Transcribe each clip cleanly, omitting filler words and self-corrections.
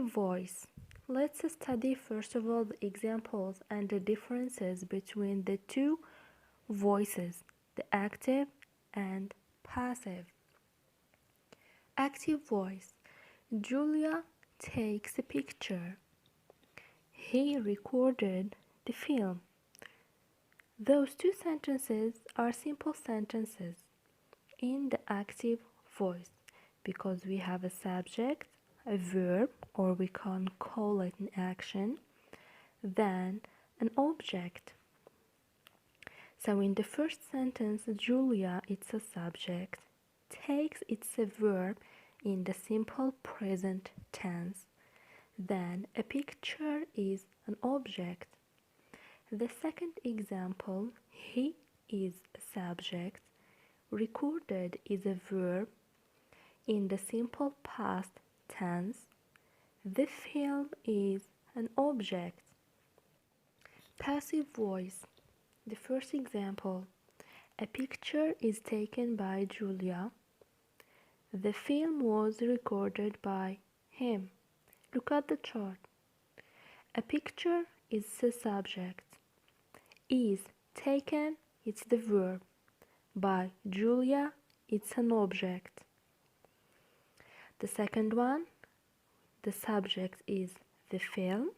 active voice. Let's study first of all the examples and the differences between the two voices, the active and passive. Active voice. Julia takes a picture. He recorded the film. Those two sentences are simple sentences in the active voice because we have a subject, a verb, or we can call it an action, then an object. So in the first sentence, Julia, it's a subject, takes, it's a verb in the simple present tense. Then a picture is an object. The second example, he is a subject, recorded is a verb in the simple past tense. The film is an object. Passive voice. The first example, a picture is taken by Julia. The film was recorded by him. Look at the chart. A picture is the subject. Is taken, it's the verb. By Julia, it's an object. The second one, the subject is the film.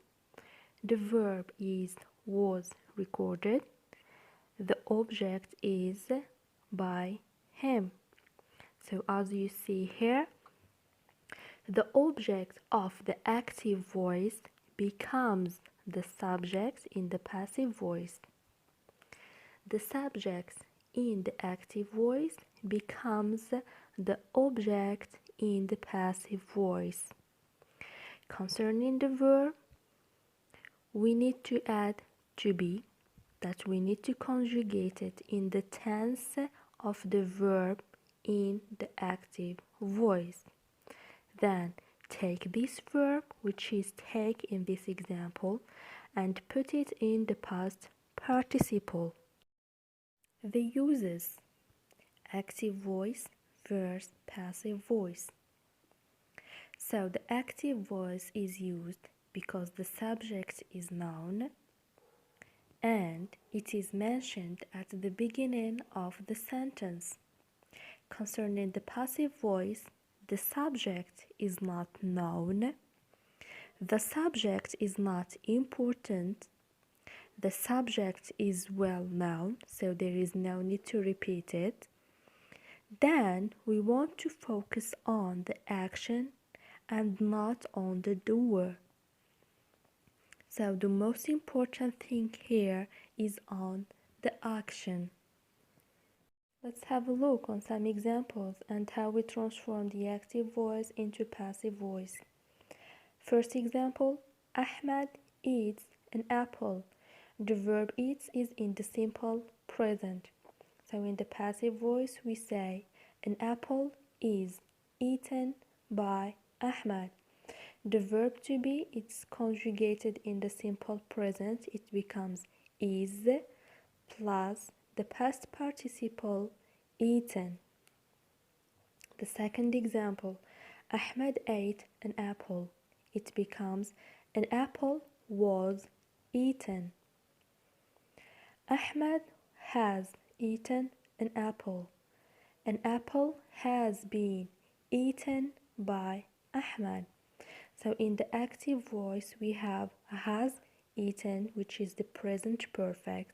The verb is was recorded. The object is by him. So as you see here, the object of the active voice becomes the subject in the passive voice. The subject in the active voice becomes the object in the passive voice. Concerning the verb, we need to add to be, that we need to conjugate it in the tense of the verb in the active voice. Then take this verb, which is take in this example, and put it in the past participle. The uses: active voice versus passive voice. So the active voice is used because the subject is noun and it is mentioned at the beginning of the sentence. Concerning the passive voice, the subject is not known. The subject is not important. The subject is well known, so there is no need to repeat it. Then we want to focus on the action and not on the doer. So the most important thing here is on the action. Let's have a look on some examples and how we transform the active voice into passive voice. First example, Ahmed eats an apple. The verb eats is in the simple present. So in the passive voice we say an apple is eaten by Ahmed. The verb to be, it's conjugated in the simple present. It becomes is plus the past participle eaten. The second example, Ahmed ate an apple. It becomes an apple was eaten. Ahmed has eaten an apple. An apple has been eaten by Ahmed. So in the active voice we have has eaten, which is the present perfect.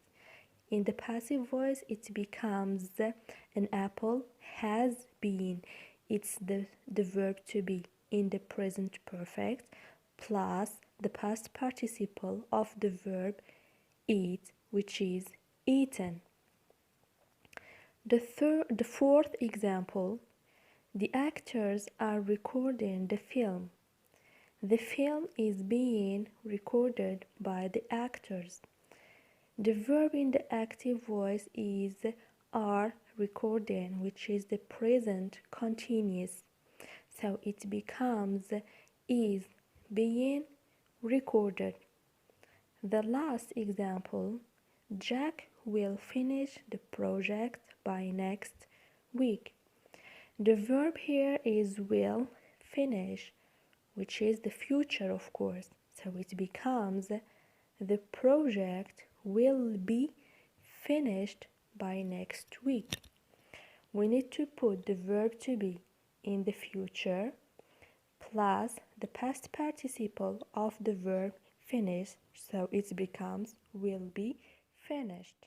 In the passive voice it becomes an apple has been. It's the verb to be in the present perfect plus the past participle of the verb eat, which is eaten. The fourth example, the actors are recording the film. The film is being recorded by the actors. The verb in the active voice is are recording, which is the present continuous. So it becomes is being recorded. The last example, Jack will finish the project by next week. The verb here is will finish, which is the future, of course. So it becomes the project will be finished by next week. We need to put the verb to be in the future plus the past participle of the verb finish, so it becomes will be finished.